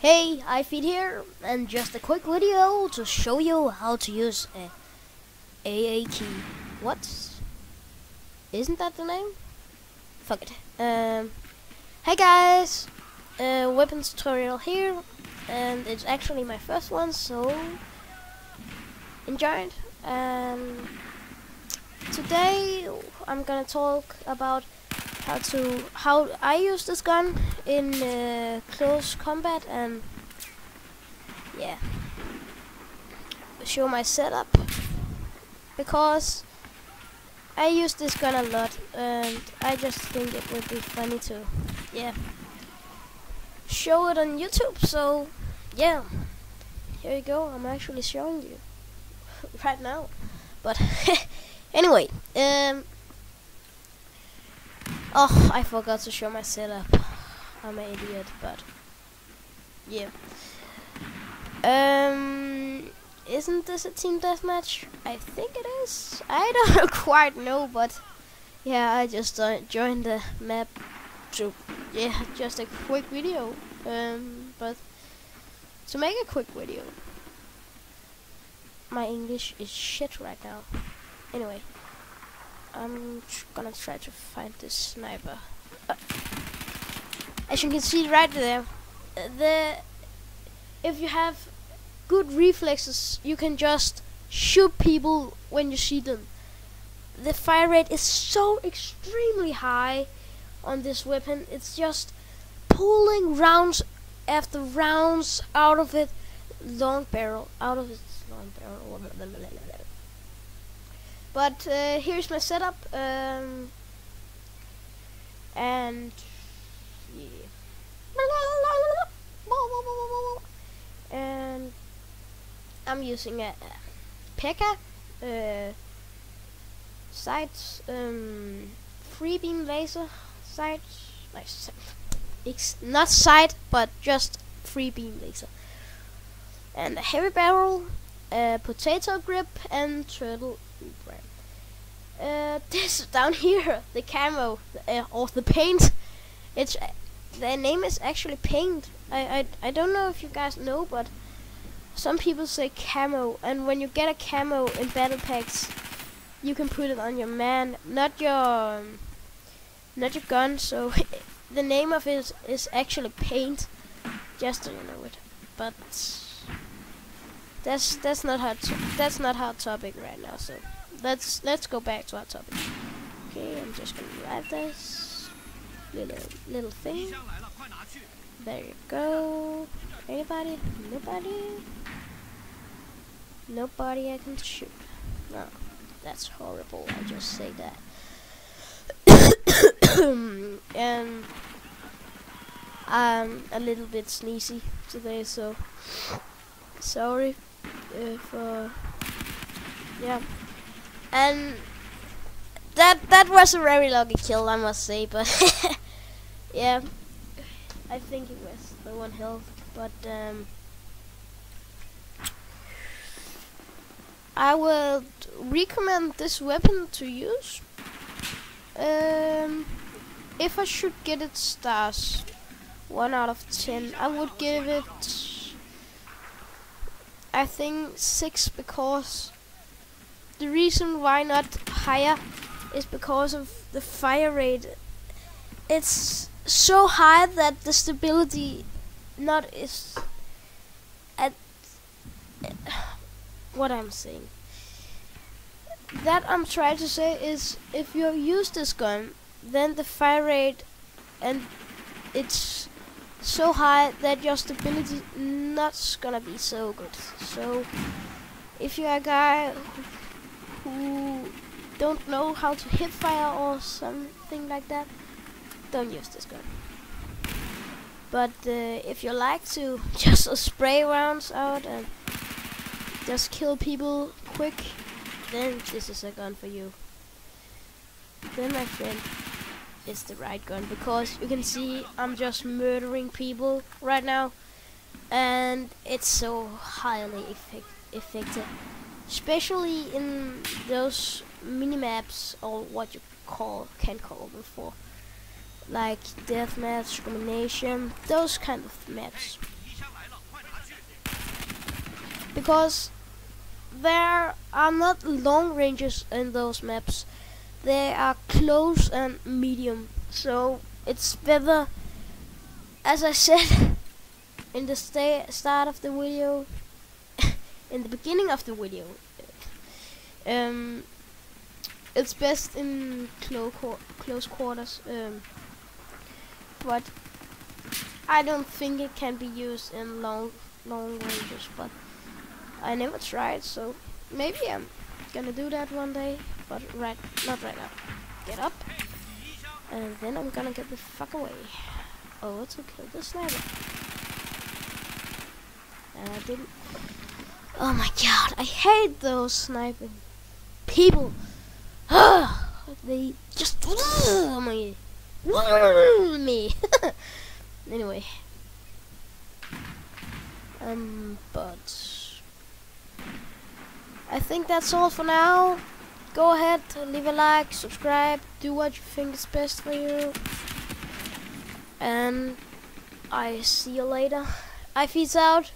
Hey, iFeed here, and just a quick video to show you how to use a AA key. What? Isn't that the name? Fuck it. Hey guys, weapons tutorial here, and it's actually my first one, so enjoy it. Today I'm gonna talk about how I use this gun in close combat, and yeah, show my setup, because I use this gun a lot and I just think it would be funny to show it on YouTube. So yeah, here you go. I'm actually showing you right now, but anyway, oh, I forgot to show my setup. I'm an idiot, but yeah. Isn't this a team deathmatch? I think it is. I don't quite know, but yeah, I just joined the map to just a quick video. But to make a quick video, my English is shit right now. Anyway, I'm gonna try to find this sniper. As you can see right there, if you have good reflexes, you can just shoot people when you see them. The fire rate is so extremely high on this weapon. It's just pulling rounds after rounds out of its long barrel. But here's my setup, and yeah. And I'm using a P.E.K.K.A. sight, free beam laser sight, not sight, but just free beam laser, and a heavy barrel, potato grip, and turtle brand. This down here, the camo, or the paint, it's the name is actually paint. I don't know if you guys know, but some people say camo, and when you get a camo in battle packs, you can put it on your man, not your gun. So the name of it is actually paint, just so you know it. But that's not our topic right now. So let's go back to our topic. Okay, I'm just gonna write this little thing. There you go. Anybody? Nobody I can shoot. No, that's horrible. I just say that. And I'm a little bit sneezy today, so sorry for And that was a very lucky kill, I must say, but yeah, I think it was the 1 health, but I would recommend this weapon to use. If I should get it stars 1 out of 10, I would give it, I think, 6, because the reason why not higher is because of the fire rate. It's so high that the stability not is at what I'm saying. That I'm trying to say is, if you use this gun, then the fire rate and it's so high that your stability not gonna be so good. So if you're a guy who don't know how to hip fire or something like that, don't use this gun. But if you like to just spray rounds out and just kill people quick, then this is a gun for you. Then, my friend, it's the right gun, because you can see I'm just murdering people right now, and it's so highly effective, especially in those mini-maps, or what you can call them for, like deathmatch, domination, those kind of maps. because there are not long ranges in those maps. They are close and medium, so it's better, as I said in the start of the video, in the beginning of the video, it's best in close quarters, but I don't think it can be used in long ranges, but I never tried, so maybe I'm gonna do that one day, but not right now. Get up, and then I'm gonna get the fuck away. Oh, to kill the sniper. And I didn't. Oh my god, I hate those sniping people. They just me. Anyway, but I think that's all for now. Go ahead, leave a like, subscribe, do what you think is best for you, and I see you later. I peace out.